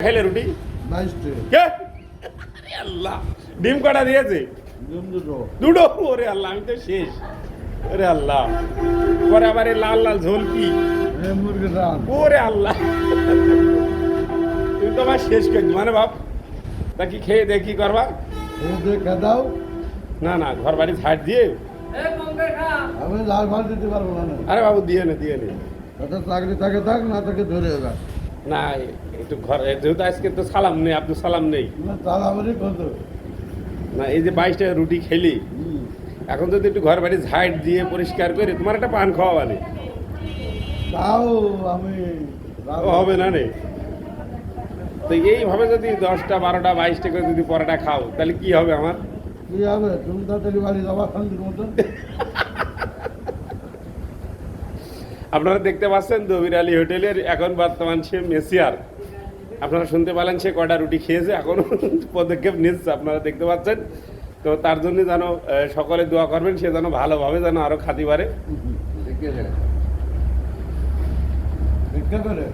খাইলে রুটি 22টা। কে আরে আল্লাহ ডিম কটা দিয়েছে ডিম দুটো। দুটো ওরে আল্লাহ আমি তো শেষ ওরে আল্লাহ পরে আবার এই লাল লাল ঝোল কি এই মুরগির রান। ওরে আল্লাহ তুমি তো আমার শেষ করে মানে বাপ তা কি খেয়ে দেখি করবা এই যে দাও, না না ঘর বাড়ি ঝাড় দিয়ে আমি লাল ভাত দিতে পারবো না। আরে বাবু দিয়ে নে তাতে চাকরি থাকে থাক, না থাকে ধরে যাক। না একটু ঘর যেহেতু আজকে তো সালাম নেই আব্দুল সালাম নেই না তার আমারই কত। না এই যে 22টা রুটি খেলি এখন যদি একটু ঘর বাড়ি ঝাড় দিয়ে পরিষ্কার করে তোমার একটা পান খাওয়া মানে তাও আমি হবে না রে তো এইভাবে যদি 10টা 12টা 22টা করে যদি পরোটা খাও তাহলে কি হবে আমার কি হবে? তুমি তাড়াতাড়ি বাড়ি যাবা শান্তির মতন। আপনারা দেখতে পাচ্ছেন দবির আলী হোটেলের এখন বর্তমান সে মেসিয়ার আপনারা শুনতে পেলেন সে কয়টা রুটি খেয়েছে এখনো পদক্ষেপ নিচ্ছে আপনারা দেখতে পাচ্ছেন তো তার জন্য যেন সকলে দোয়া করবেন সে যেন ভালোভাবে যেন আরো খাতি পারে দেখতে পেরে